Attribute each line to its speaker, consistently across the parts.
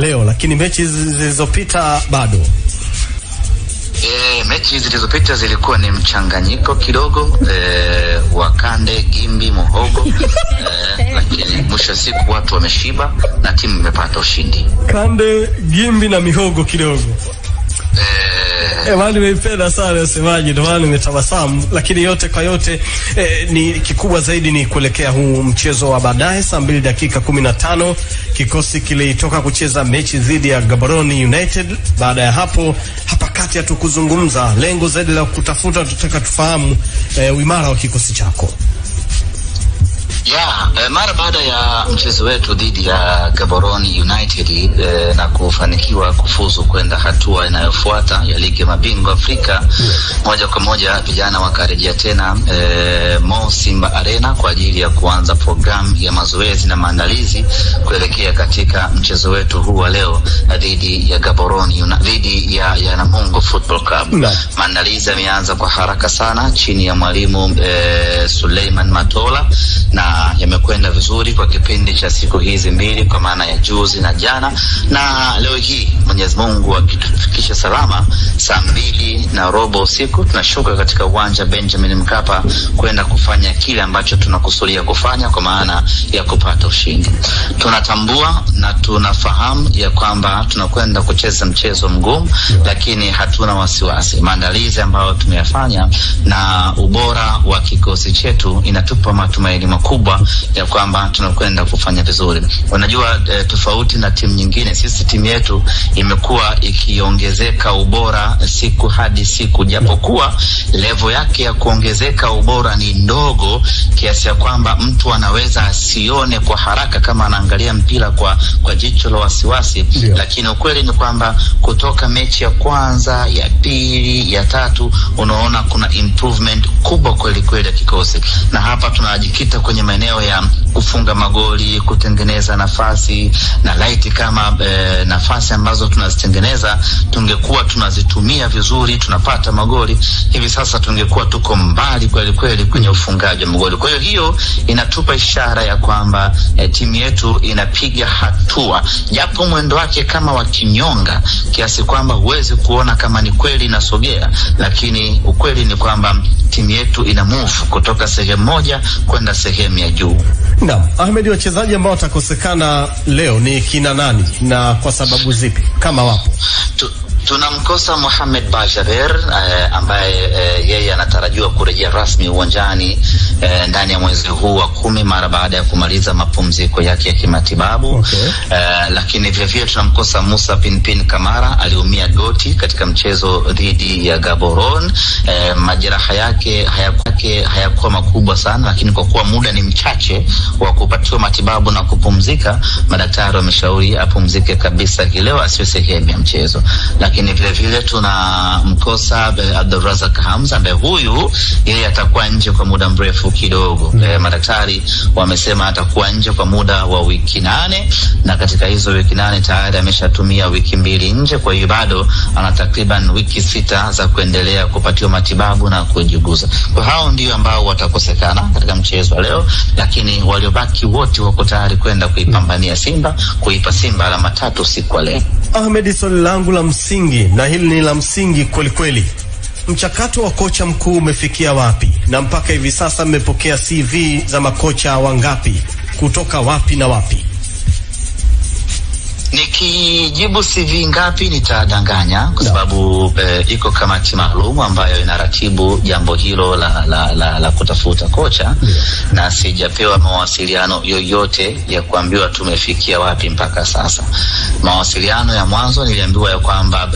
Speaker 1: leo, lakini mechi zilizopita bado.
Speaker 2: Mechi zilizopita zilikuwa ni mchanganyiko kidogo, wakande, gimbi, muhogo, lakini mwisho siku watu wameshiba na timu imepata ushindi.
Speaker 1: Kande, gimbi na mihogo kidogo. Wani meipenda sana usemaji, ndio maana nimetabasamu, lakini yote kwa yote ni kikubwa zaidi ni kuelekea huu mchezo wa baadaye saa 2:15. Kikosi kilitoka kucheza mechi dhidi ya Gaborone United. Baada ya hapo hapa kati hatukuzungumza, lengo zaidi la kutafuta, tutaka tufahamu uimara wa kikosi chako.
Speaker 2: Mara baada ya mchezo wetu dhidi ya Gaborone United na kufanikiwa kufuzu kwenda hatua inayofuata ya ligi ya mabingwa Afrika, moja kwa moja vijana wakarejea tena Mo Simba Arena kwa ajili ya kuanza programu ya mazoezi na maandalizi kuelekea katika mchezo wetu huu wa leo dhidi ya Gaborone dhidi ya Namungo Football Club. Maandalizi yameanza kwa haraka sana chini ya mwalimu Suleiman Matola na yamekwenda vizuri kwa kipindi cha siku hizi mbili, kwa maana ya juzi na jana, na leo hii Mwenyezi Mungu akitufikisha salama saa 2:15 usiku tunashuka katika uwanja Benjamin Mkapa kwenda kufanya kile ambacho tunakusudia kufanya, kwa maana ya kupata ushindi. Tunatambua na tunafahamu ya kwamba tunakwenda kucheza mchezo mgumu, lakini hatuna wasiwasi. Maandalizi ambayo tumeyafanya na ubora wa kikosi chetu inatupa matumaini makubwa ya kwamba tunakwenda kufanya vizuri. Unajua, tofauti na timu nyingine, sisi timu yetu imekuwa ikiongezeka ubora siku hadi siku, japokuwa level yake ya kuongezeka ubora ni ndogo kiasi ya kwamba mtu anaweza asione kwa haraka kama anaangalia mpira kwa jicho la wasiwasi. Lakini ukweli ni kwamba kutoka mechi ya kwanza, ya pili, ya tatu, unaona kuna improvement kubwa kweli kweli ya kikosi. Na hapa tunajikita kwenye maeneo ya kufunga magoli, kutengeneza nafasi, na laiti kama nafasi ambazo tunazitengeneza tungekuwa tunazitumia vizuri, tunapata magoli, hivi sasa tungekuwa tuko mbali kweli kweli kwenye ufungaji wa magoli. Kwa hiyo inatupa ishara ya kwamba timu yetu inapiga hatua, japo mwendo wake kama wa kinyonga kiasi kwamba huwezi kuona kama ni kweli inasogea, lakini ukweli ni kwamba timu yetu ina move kutoka sehemu moja kwenda sehemu ya juu.
Speaker 1: Naam, Ahmed, wachezaji ambao watakosekana leo ni kina nani na kwa sababu zipi kama wapo?
Speaker 2: Tunamkosa Mohamed Bajaber ambaye yeye anatarajiwa kurejea rasmi uwanjani ndani ya mwezi huu wa 10 mara baada ya kumaliza mapumziko yake ya kimatibabu. Lakini vile vile tunamkosa Musa Pinpin Kamara, aliumia goti katika mchezo dhidi ya Gaborone. Majeraha yake hayakuwa makubwa sana, lakini kwa kuwa muda ni mchache wa kupatiwa matibabu na kupumzika, madaktari wameshauri apumzike kabisa leo, asiwe sehemu ya mchezo. Lakini vile vile tunamkosa Abdulrazak Hamza ambaye huyu yeye atakuwa nje kwa muda mrefu kidogo. Madaktari wamesema atakuwa nje kwa muda wa wiki 8, na katika hizo wiki 8 tayari ameshatumia wiki 2 nje. Kwa hiyo bado ana takriban wiki 6 za kuendelea kupatiwa matibabu na kujiguza. Kwa hao ndio ambao watakosekana katika mchezo wa leo, lakini waliobaki wote wako tayari kwenda kuipambania Simba, kuipa Simba alama 3 siku leo.
Speaker 1: Ahmed, swali langu la msingi, na hili ni la msingi kweli kweli, mchakato wa kocha mkuu umefikia wapi? Na mpaka hivi sasa mmepokea CV za makocha wangapi, kutoka wapi na wapi?
Speaker 2: Nikijibu CV ngapi nitadanganya, kwa sababu iko kamati maalum ambayo inaratibu jambo hilo la kutafuta kocha. Na sijapewa mawasiliano yoyote ya kuambiwa tumefikia wapi mpaka sasa. Mawasiliano ya mwanzo niliambiwa ya kwamba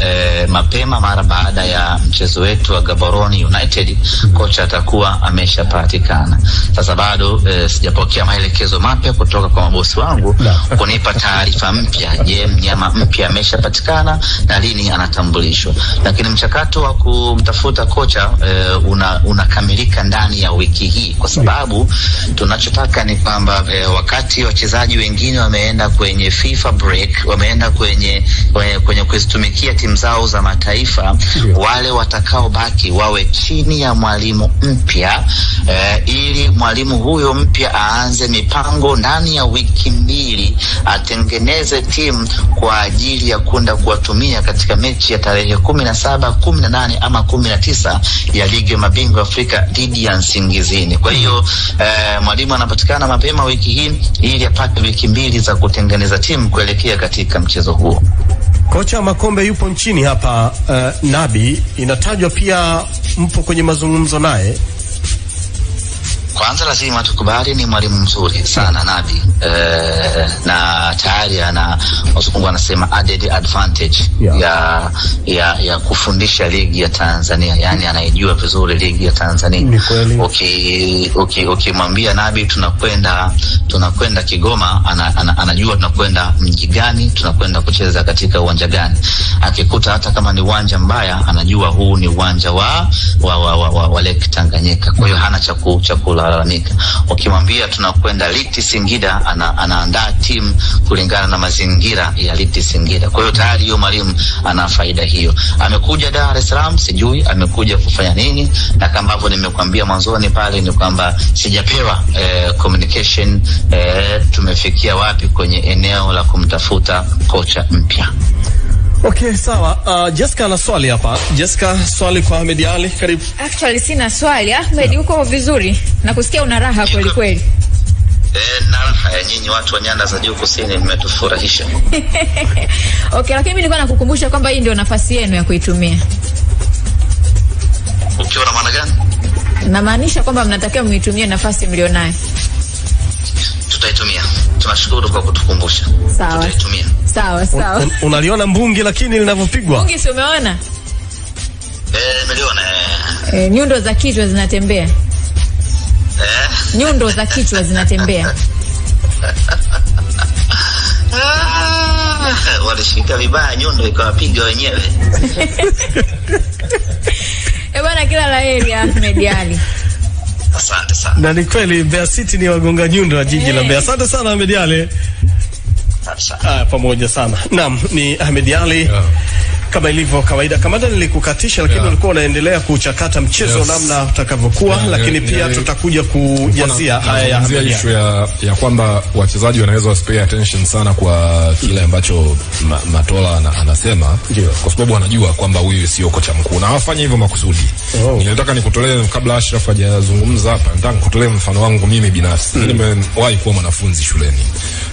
Speaker 2: mapema mara baada ya mchezo wetu wa Gaborone United kocha atakuwa ameshapatikana. Sasa bado sijapokea maelekezo mapya kutoka kwa mabosi wangu kunipa taarifa mpya. Je, mnyama mpya ameshapatikana na lini anatambulishwa? Lakini mchakato wa kumtafuta kocha unakamilika ndani ya wiki hii, kwa sababu tunachotaka ni kwamba wakati wachezaji wengine wameenda kwenye FIFA break, wameenda kwenye kuzitumikia timu zao za mataifa, wale watakao baki wawe chini ya mwalimu mpya, ili mwalimu huyo mpya aanze mipango ndani ya wiki 2, atengeneze timu kwa ajili ya kwenda kuwatumia katika mechi ya tarehe 17, 18 ama 19 ya ligi ya mabingwa Afrika dhidi ya Nsingizini. Kwa hiyo mwalimu anapatikana mapema wiki hii ili apate wiki mbili za kutengeneza timu kuelekea katika mchezo huo.
Speaker 1: Kocha Makombe yupo nchini hapa, Nabi, inatajwa pia mpo kwenye mazungumzo naye.
Speaker 2: Kwanza lazima tukubali ni mwalimu mzuri sana Nabi, na tayari ana wazungu wanasema added advantage ya kufundisha ligi ya Tanzania, yani anaijua vizuri ligi ya Tanzania. Ukimwambia Nabi tunakwenda Kigoma, anajua tunakwenda mji gani, tunakwenda kucheza katika uwanja gani. Akikuta hata kama ni uwanja mbaya, anajua huu ni uwanja wa Lake Tanganyika, kwa hiyo hana chakula. Ukimwambia tunakwenda Liti Singida, anaandaa timu kulingana na mazingira ya Liti Singida. Kwa hiyo tayari hiyo mwalimu ana faida hiyo. Amekuja Dar es Salaam, sijui amekuja kufanya nini, na kama ambavyo nimekuambia mwanzoni pale ni kwamba sijapewa communication tumefikia wapi kwenye eneo la kumtafuta kocha mpya.
Speaker 1: Okay, sawa. Jessica ana swali hapa. Jessica, swali kwa Ahmed Ally, karibu.
Speaker 3: Actually sina swali. Ahmed, uko vizuri? Na kusikia una raha kweli kweli.
Speaker 2: Na raha ya nyinyi watu wa nyanda za juu kusini, mmetufurahisha.
Speaker 3: Okay, lakini mimi nilikuwa nakukumbusha kwamba hii ndio nafasi yenu ya kuitumia.
Speaker 2: Ukiwa na maana gani?
Speaker 3: Namaanisha kwamba mnatakiwa muitumie nafasi mlionayo.
Speaker 2: Tutaitumia. Tunashukuru kwa kutukumbusha.
Speaker 3: Sawa.
Speaker 2: Tutaitumia.
Speaker 3: Sawa.
Speaker 1: Unaliona mbungi lakini linavyopigwa?
Speaker 3: Mbungi si umeona?
Speaker 2: Niliona.
Speaker 3: Nyundo za kichwa zinatembea. Nyundo za kichwa zinatembea.
Speaker 2: Walishika vibaya nyundo ikawapiga wenyewe.
Speaker 1: Bwana,
Speaker 3: kila laheri Ahmed Ally.
Speaker 2: Asante sana.
Speaker 1: Na ni kweli Mbeya City ni wagonga nyundo wa jiji la Mbeya. Asante sana Ahmed Ally. Pamoja sana. Naam, ni Ahmed Ally. Kama ilivyo kawaida, Kamanda, nilikukatisha lakini ulikuwa unaendelea kuchakata mchezo namna utakavyokuwa, lakini pia tutakuja kujazia haya ya Ahmed
Speaker 4: issue ya kwamba wachezaji wanaweza wasipay attention sana kwa kile ambacho Matola anasema, kwa sababu anajua kwamba huyu sio kocha mkuu na hafanya hivyo makusudi. Ninataka nikutolee, kabla Ashraf hajazungumza hapa, nataka nikutolee mfano wangu mimi binafsi. Nimewahi kuwa mwanafunzi shuleni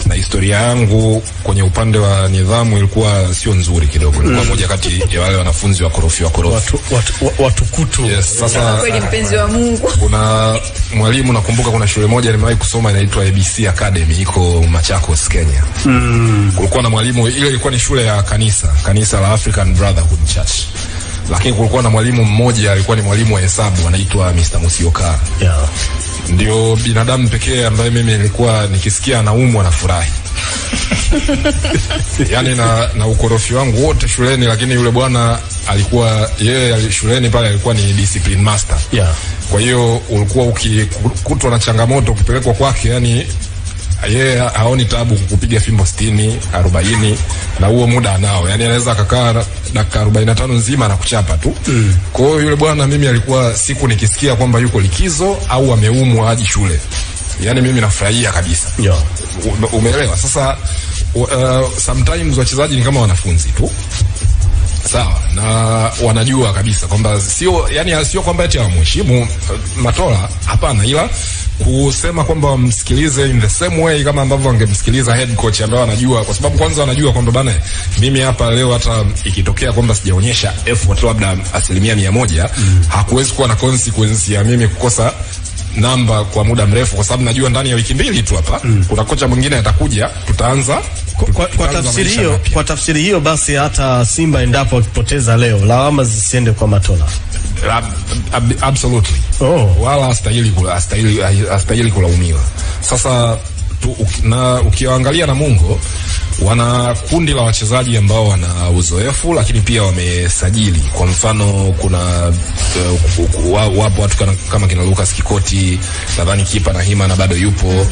Speaker 4: na historia yangu kwenye upande wa nidhamu ilikuwa sio nzuri kidogo. Nilikuwa moja kati ya wale wanafunzi wa korofi
Speaker 1: watu kutu.
Speaker 4: Yes, sasa
Speaker 3: kweli mpenzi wa Mungu.
Speaker 4: Kuna mwalimu, nakumbuka kuna shule moja nimewahi kusoma inaitwa ABC Academy, iko Machakos, Kenya. Kulikuwa na mwalimu, ile ilikuwa ni shule ya kanisa la African Brotherhood Church. Lakini kulikuwa na mwalimu mmoja alikuwa ni mwalimu wa hesabu, anaitwa Mr. Musioka. Ndio binadamu pekee ambaye mimi nilikuwa nikisikia anaumwa na furahi. Yani na ukorofi wangu wote shuleni, lakini yule bwana alikuwa yeye shuleni pale alikuwa ni discipline master. Kwa hiyo ulikuwa ukikutwa na changamoto ukipelekwa kwake, yani yeye haoni tabu kukupiga fimbo 60, 40 na huo muda anao. Yani anaweza akakaa dakika 45 nzima na kuchapa tu. Kwa hiyo yule bwana mimi alikuwa siku nikisikia kwamba yuko likizo au ameumwa aje shule, yani mimi nafurahia kabisa. Umeelewa? Sasa sometimes wachezaji ni kama wanafunzi tu. Sawa, na wanajua kabisa kwamba sio kwamba eti hawamheshimu Matola, hapana, ila kusema kwamba wamsikilize in the same way kama ambavyo wangemsikiliza head coach ambaye anajua, kwa sababu kwanza wanajua kwamba bana, mimi hapa leo hata ikitokea kwamba sijaonyesha effort labda 100%, hakuwezi kuwa na consequence ya mimi kukosa namba kwa muda mrefu, kwa sababu najua ndani ya wiki 2 tu hapa kuna kocha mwingine atakuja, tutaanza
Speaker 1: kwa tafsiri hiyo basi hata Simba endapo akipoteza leo, lawama zisiende kwa Matola.
Speaker 4: Absolutely. Wala astahili kulaumiwa. Sasa ukiangalia Namungo wana kundi la wachezaji ambao wana uzoefu, lakini pia wamesajili. Kwa mfano kuna wapo watu kama kina Lucas Kikoti, nadhani kipa na Hima na bado yupo.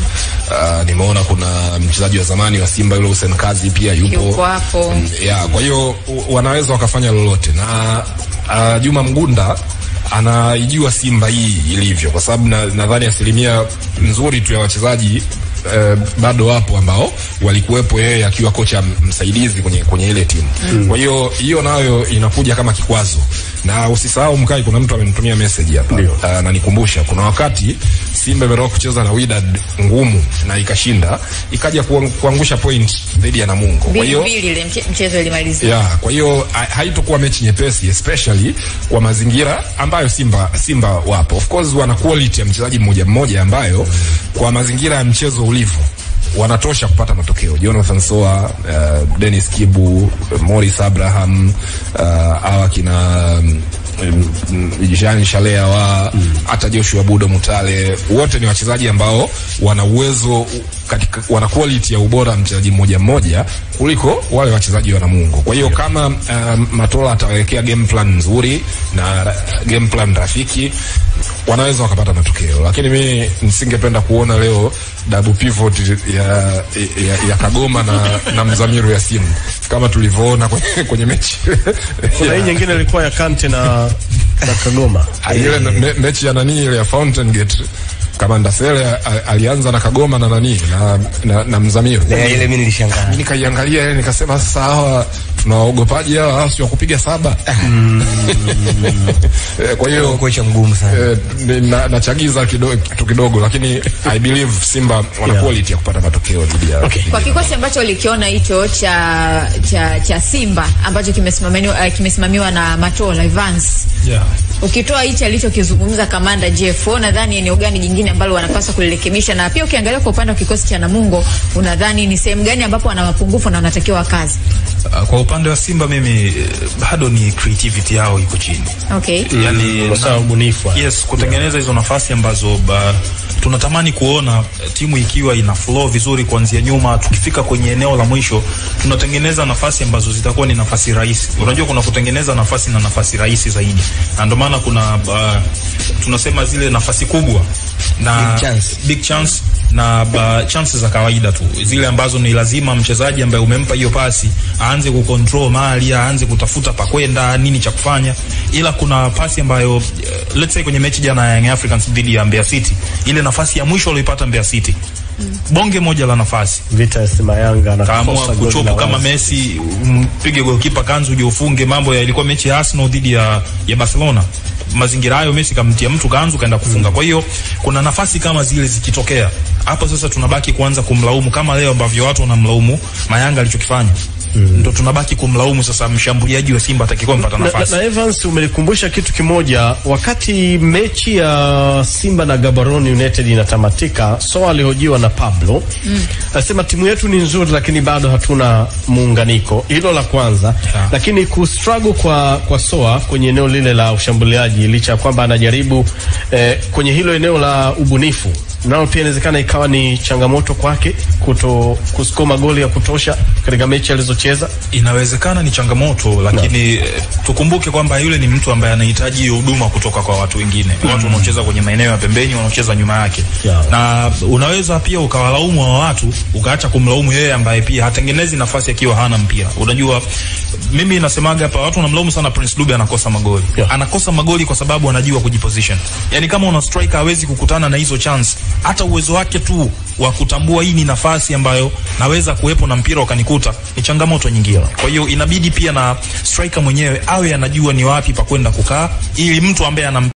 Speaker 4: Nimeona kuna mchezaji wa zamani wa Simba yule Hussein Kazi pia yupo hapo. Kwa hiyo wanaweza wakafanya lolote, na Juma Mgunda anaijua Simba hii ilivyo, kwa sababu nadhani asilimia nzuri tu ya wachezaji bado wapo ambao walikuwepo yeye akiwa kocha msaidizi kwenye ile timu. Kwa hiyo hiyo nayo inakuja kama kikwazo. Na usisahau Mkai, kuna mtu amenitumia message hapa na nikumbusha, kuna wakati Simba imetoka kucheza na Wydad ngumu na ikashinda, ikaja kuangusha point dhidi ya Namungo. Kwa hiyo
Speaker 3: ile mchezo ilimalizika.
Speaker 4: Kwa hiyo haitakuwa mechi nyepesi, especially kwa mazingira ambayo Simba wapo. Of course wana quality ya mchezaji mmoja ambayo kwa mazingira ya mchezo ulivyo wanatosha kupata matokeo. Jonathan Soa, Dennis Kibu, Morris Abraham, hawa kina Jean Shalea wa hata Joshua Budo Mutale, wote ni wachezaji ambao wana uwezo wana quality ya ubora mchezaji mmoja kuliko wale wachezaji wa Namungo. Kwa hiyo kama Matola atawekea game plan nzuri na game plan rafiki, wanaweza wakapata matokeo. Lakini mimi nisingependa kuona leo double pivot ya Kagoma na Mzamiru Yasin kama tulivyoona kwenye mechi.
Speaker 1: Kuna hii nyingine ilikuwa ya Kante na Kagoma.
Speaker 4: Ile mechi ya ile ya Fountain Gate, Kamanda Sele alianza na Kagoma na na Mzamiru.
Speaker 5: Ile mimi nilishangaa.
Speaker 4: Mimi nikaiangalia ile nikasema sasa hawa tunawaogopaje hawa, sio kupiga 7. Kwa hiyo
Speaker 5: kocha mgumu sana.
Speaker 4: Nachagiza kidogo lakini I believe Simba wana quality ya kupata matokeo dhidi ya.
Speaker 3: Kwa kikosi ambacho ulikiona hicho cha Simba ambacho kimesimamiwa na Matola Evans. Ukitoa hicho alichokizungumza Kamanda Jeff, nadhani eneo gani jingine ambalo wanapaswa kulirekebisha? Na pia ukiangalia kwa upande wa kikosi cha Namungo, unadhani ni sehemu gani ambapo wana mapungufu na wanatakiwa kazi?
Speaker 6: Kwa upande wa Simba mimi bado ni creativity yao iko chini.
Speaker 1: Yani ubunifu.
Speaker 6: Yes, kutengeneza hizo nafasi ambazo tunatamani kuona timu ikiwa ina flow vizuri kuanzia nyuma, tukifika kwenye eneo la mwisho tunatengeneza nafasi ambazo zitakuwa ni nafasi rahisi. Unajua kuna kutengeneza nafasi na nafasi rahisi zaidi. Na ndio maana kuna tunasema zile nafasi kubwa na big chance na chances za kawaida tu, zile ambazo ni lazima mchezaji ambaye umempa hiyo pasi aanze kucontrol mali, aanze kutafuta pa kwenda, nini cha kufanya. Ila kuna pasi ambayo let's say kwenye mechi jana ya Young Africans dhidi ya Mbeya City, ile nafasi ya mwisho aliyopata Mbeya City, bonge moja la nafasi,
Speaker 1: Vitas Mayanga na
Speaker 6: kaamua kuchopa kama Messi, mpige goalkeeper kanzu uje ufunge. Mambo ilikuwa mechi ya Arsenal dhidi ya Barcelona, mazingira hayo Messi kamtia mtu kanzu kaenda kufunga. Kwa hiyo kuna nafasi kama zile zikitokea hapo, sasa tunabaki kuanza kumlaumu kama leo ambavyo watu wanamlaumu Mayanga alichokifanya. Ndio tunabaki kumlaumu sasa mshambuliaji wa Simba atakayekuwa mpata nafasi.
Speaker 1: Na Evans, umelikumbusha kitu kimoja, wakati mechi ya Simba na Gaborone United inatamatika, Soa alihojiwa na Pablo. Anasema timu yetu ni nzuri lakini bado hatuna muunganiko. Hilo la kwanza. Lakini kustruggle kwa Soa kwenye eneo lile la ushambuliaji, licha kwamba anajaribu kwenye hilo eneo la ubunifu, nao pia inawezekana ikawa ni changamoto kwake kuskoma goli ya kutosha katika mechi alizocheza.
Speaker 6: Inawezekana ni changamoto, lakini tukumbuke kwamba yule ni mtu ambaye anahitaji huduma kutoka kwa watu wengine, watu wanaocheza kwenye maeneo ya pembeni, wanaocheza nyuma yake. Na unaweza pia ukawalaumu wa watu ukaacha kumlaumu yeye ambaye pia hatengenezi nafasi akiwa hana mpira. Unajua mimi nasemaga hapa, watu wanamlaumu sana Prince Dube anakosa magoli. Anakosa magoli kwa sababu anajua kujiposition. Yani kama una striker hawezi kukutana na hizo chance, hata uwezo wake tu wa kutambua hii ni nafasi ambayo naweza kuwepo na mpira ukanikuta, ni changamoto nyingine. Kwa hiyo inabidi pia na striker mwenyewe awe anajua ni wapi pa kwenda kukaa, ili mtu ambaye ana